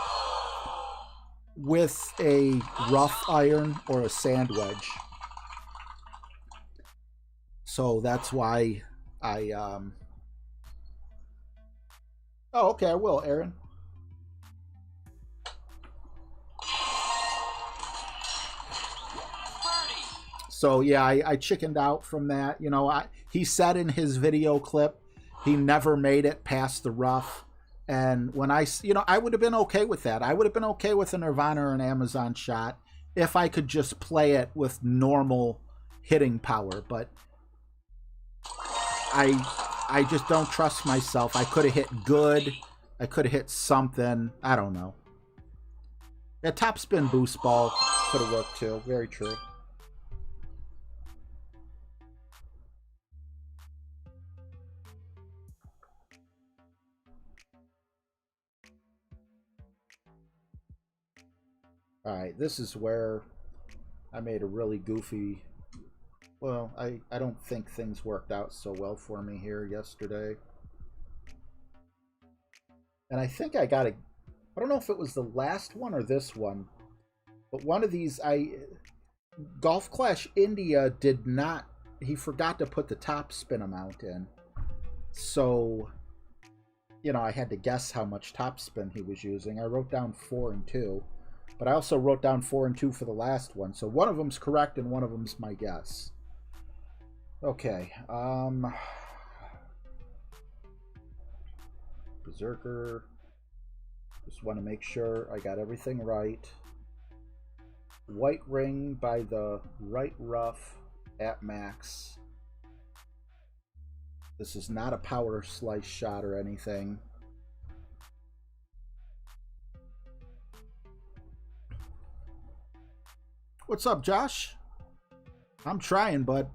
with a rough iron or a sand wedge. So that's why I oh, okay, I will, Aaron. So yeah, I chickened out from that. You know, he said in his video clip he never made it past the rough, and when I would have been okay with that. I would have been okay with a Nirvana or an Amazon shot if I could just play it with normal hitting power. But I just don't trust myself. I could have hit good. I could have hit something. I don't know. Yeah, top spin boost ball could have worked too. Very true. Alright, this is where I made a really goofy... Well, I don't think things worked out so well for me here yesterday. And I think I got a... I don't know if it was the last one or this one, but one of these, Golf Clash India did not... He forgot to put the top spin amount in. So, you know, I had to guess how much top spin he was using. I wrote down 4 and 2. But I also wrote down 4 and 2 for the last one. So one of them's correct and one of them's my guess. Okay. Berserker. Just want to make sure I got everything right. White ring by the right rough at max. This is not a power slice shot or anything. What's up, Josh? I'm trying, bud.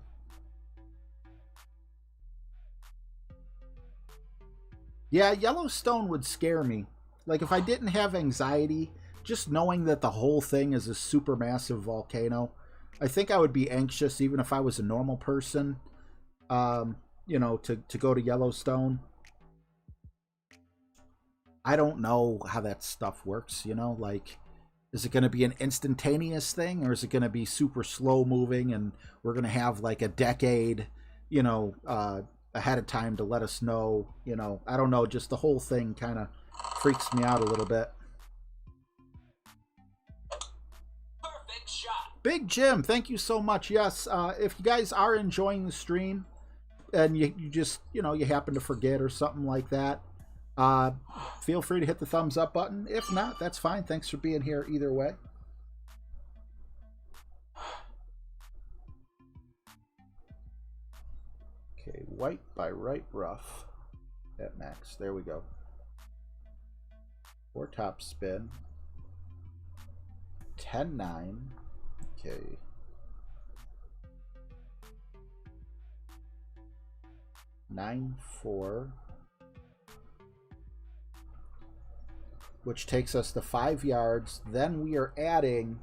Yeah, Yellowstone would scare me. Like, if I didn't have anxiety, just knowing that the whole thing is a supermassive volcano, I think I would be anxious even if I was a normal person, you know, to go to Yellowstone. I don't know how that stuff works, you know, like... Is it going to be an instantaneous thing, or is it going to be super slow moving and we're going to have like a decade, you know, ahead of time to let us know, you know? I don't know, just the whole thing kind of freaks me out a little bit. Perfect Big Jim, thank you so much. Yes, if you guys are enjoying the stream and you just, you know, you happen to forget or something like that, feel free to hit the thumbs up button. If not, that's fine. Thanks for being here either way. Okay, white by right rough at max. There we go. 4 top spin. 10-9. Okay. Nine 4, which takes us to 5 yards. Then we are adding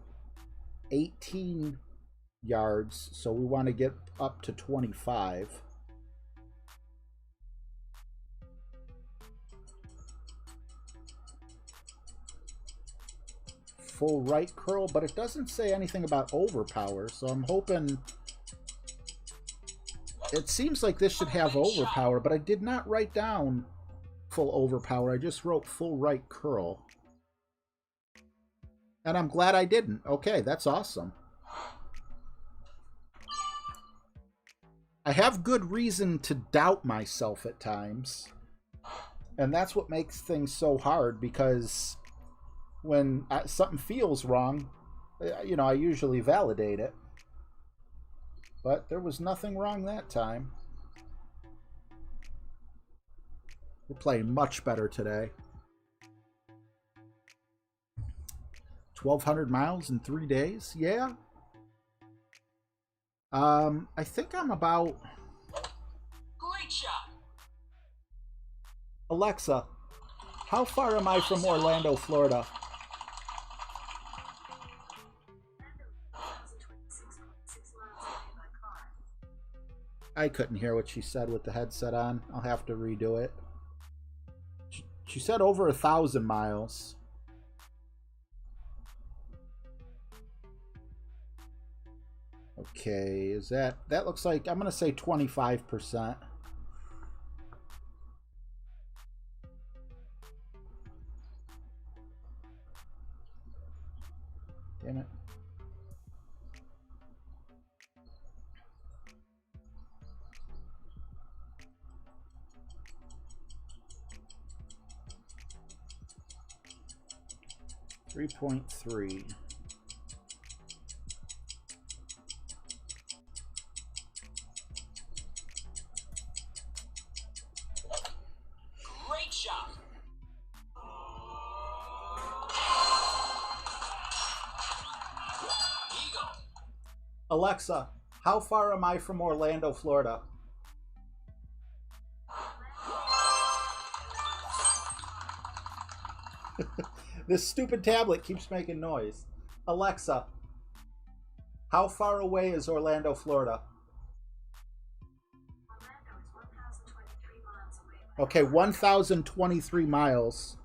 18 yards, so we want to get up to 25. Full right curl, but it doesn't say anything about overpower, so I'm hoping... It seems like this should have overpower, but I did not write down full overpower. I just wrote full right curl. And I'm glad I didn't. Okay, that's awesome. I have good reason to doubt myself at times. And that's what makes things so hard, because when something feels wrong, you know, I usually validate it. But there was nothing wrong that time. We're playing much better today. 1,200 miles in 3 days? Yeah. I think I'm about... Great shot. Alexa, how far am I from Orlando, Florida? I couldn't hear what she said with the headset on. I'll have to redo it. She said over 1,000 miles. Okay, is that looks like, I'm gonna say 25%. Damn it. .3. Great shot. Eagle. Alexa, how far am I from Orlando, Florida? This stupid tablet keeps making noise. Alexa, how far away is Orlando, Florida? Orlando is 1,023 miles away. Okay, 1,023 miles.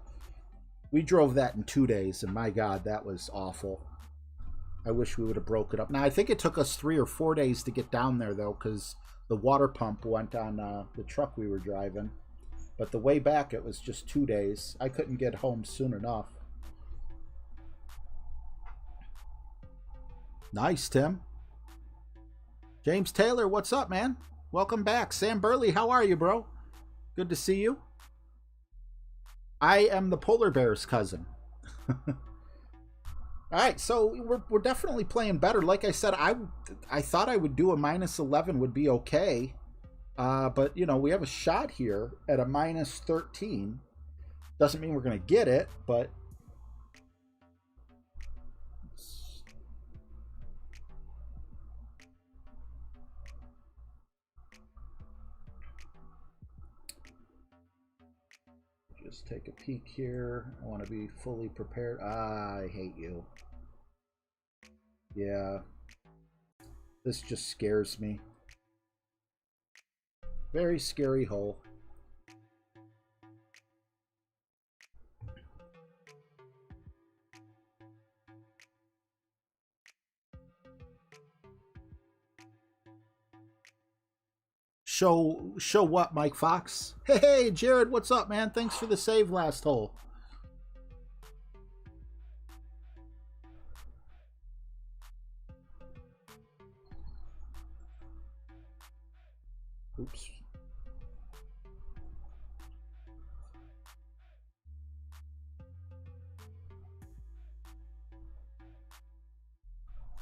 We drove that in 2 days, and my God, that was awful. I wish we would have broke it up. Now, I think it took us 3 or 4 days to get down there, though, because the water pump went on the truck we were driving. But the way back, it was just 2 days. I couldn't get home soon enough. Nice, Tim. James Taylor, what's up, man? Welcome back. Sam Burley, how are you, bro? Good to see you. I am the polar bear's cousin. All right, so we're definitely playing better. Like I said, I thought I would do a -11 would be okay. But, you know, we have a shot here at a -13. Doesn't mean we're going to get it, but... Just take a peek here. I want to be fully prepared. I hate you. Yeah. This just scares me. Very scary hole. Show what, Mike Fox? Hey, Jared, what's up, man? Thanks for the save last hole. Oops.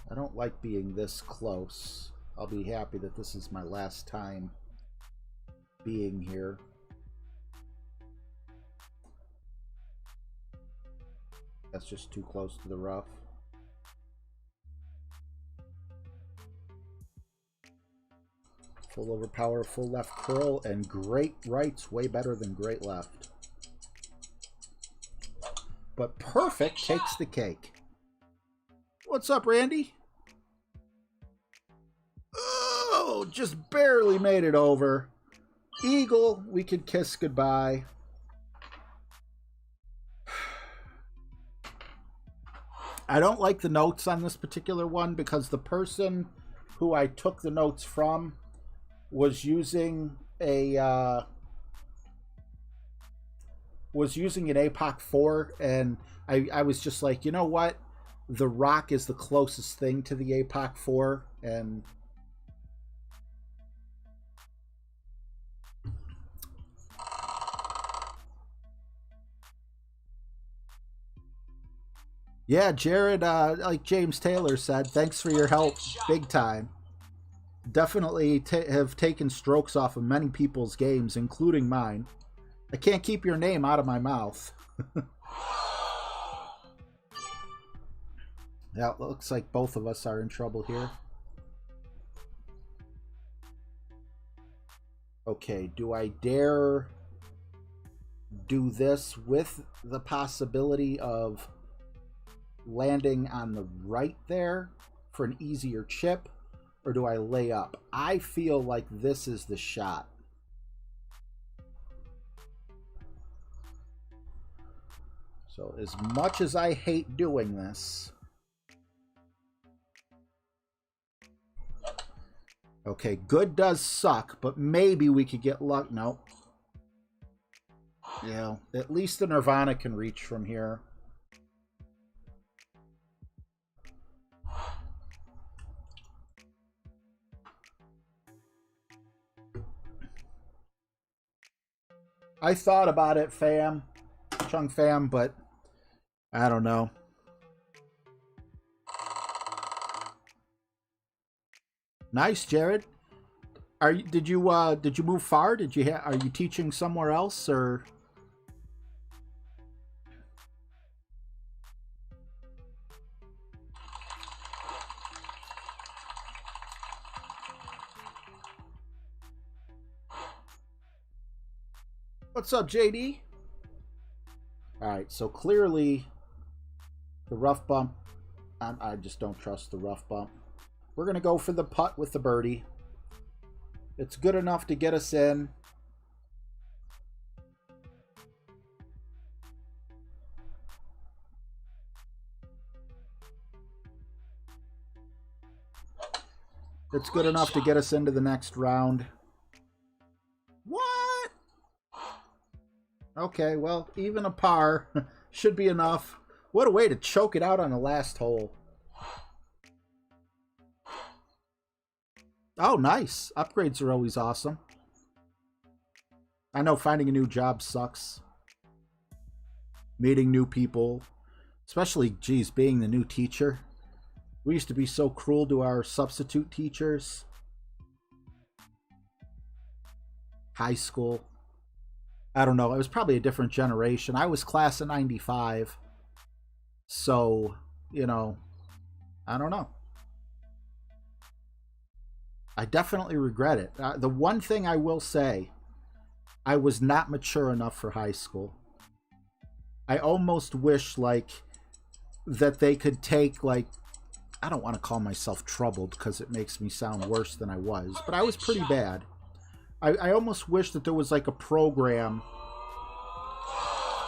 I don't like being this close. I'll be happy that this is my last time being here. That's just too close to the rough. Full overpower, full left curl, and great right's way better than great left. But perfect takes the cake. What's up, Randy? Oh, just barely made it over. Eagle, we can kiss goodbye. I don't like the notes on this particular one because the person who I took the notes from was using a an APOC 4, and I was just like, you know what? The Rock is the closest thing to the APOC 4, and yeah, Jared, like James Taylor said, thanks for your help, big time. Definitely have taken strokes off of many people's games, including mine. I can't keep your name out of my mouth. Yeah, it looks like both of us are in trouble here. Okay, do I dare do this with the possibility of landing on the right there for an easier chip, or do I lay up? I feel like this is the shot. So as much as I hate doing this, okay, good does suck, but maybe we could get luck. No. Yeah, at least the Nirvana can reach from here. I thought about it, fam. Chung fam, but I don't know. Nice, Jared. Did you move far? Are you teaching somewhere else, or? What's up, JD? All right, so clearly the rough bump. I just don't trust the rough bump. We're gonna go for the putt with the birdie. It's good enough to get us in. It's good enough to get us into the next round. What? Okay, well, even a par should be enough. What a way to choke it out on the last hole. Oh, nice. Upgrades are always awesome. I know finding a new job sucks. Meeting new people. Especially, geez, being the new teacher. We used to be so cruel to our substitute teachers. High school. I don't know. It was probably a different generation. I was class of 95. So, you know, I don't know. I definitely regret it. The one thing I will say, I was not mature enough for high school. I almost wish, like, that they could take, like, I don't want to call myself troubled because it makes me sound worse than I was, but I was pretty bad. I almost wish that there was, like, a program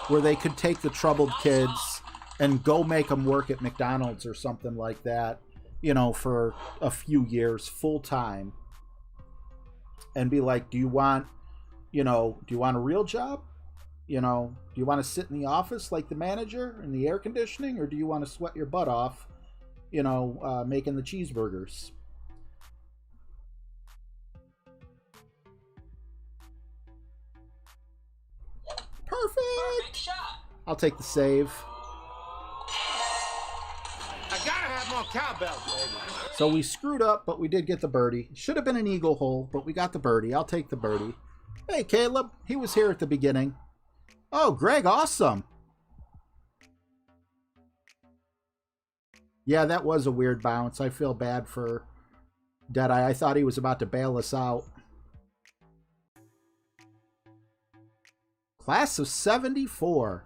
where they could take the troubled kids and go make them work at McDonald's or something like that, you know, for a few years full time, and be like, do you want a real job? You know, do you want to sit in the office like the manager in the air conditioning, or do you want to sweat your butt off, you know, making the cheeseburgers? Perfect shot. I'll take the save. I gotta have more cowbell, baby. So we screwed up, but we did get the birdie. Should have been an eagle hole, but we got the birdie. I'll take the birdie. Hey, Caleb. He was here at the beginning. Oh, Greg, awesome. Yeah, that was a weird bounce. I feel bad for Deadeye. I thought he was about to bail us out. Class of 74.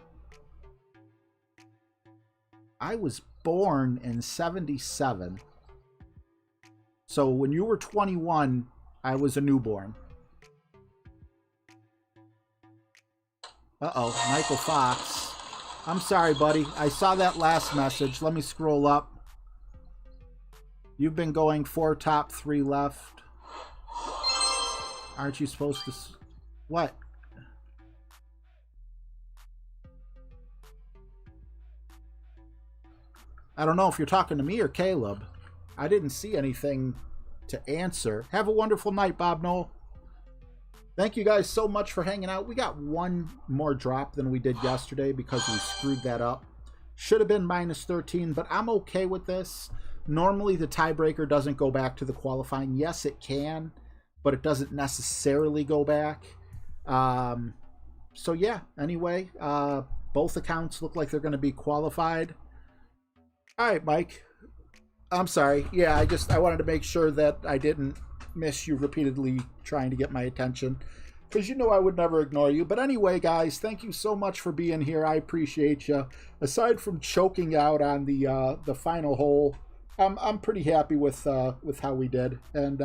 I was born in 77. So when you were 21, I was a newborn. Uh-oh, Michael Fox. I'm sorry, buddy. I saw that last message. Let me scroll up. You've been going 4 top, 3 left. Aren't you supposed to... What? I don't know if you're talking to me or Caleb. I didn't see anything to answer. Have a wonderful night, Bob Noel. Thank you guys so much for hanging out. We got one more drop than we did yesterday because we screwed that up. Should have been minus 13, but I'm okay with this. Normally, the tiebreaker doesn't go back to the qualifying. Yes, it can, but it doesn't necessarily go back. So, yeah, anyway, both accounts look like they're going to be qualified. All right, Mike. I'm sorry. Yeah, I wanted to make sure that I didn't miss you repeatedly trying to get my attention, because you know I would never ignore you. But anyway, guys, thank you so much for being here. I appreciate you. Aside from choking out on the final hole, I'm pretty happy with how we did. And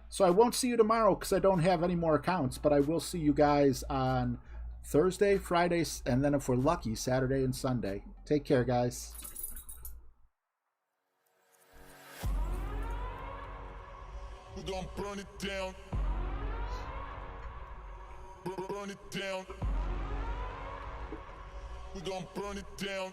so I won't see you tomorrow because I don't have any more accounts, but I will see you guys on Thursday, Friday, and then if we're lucky, Saturday and Sunday. Take care, guys. We're gonna burn it down. Burn it down. We're gonna burn it down.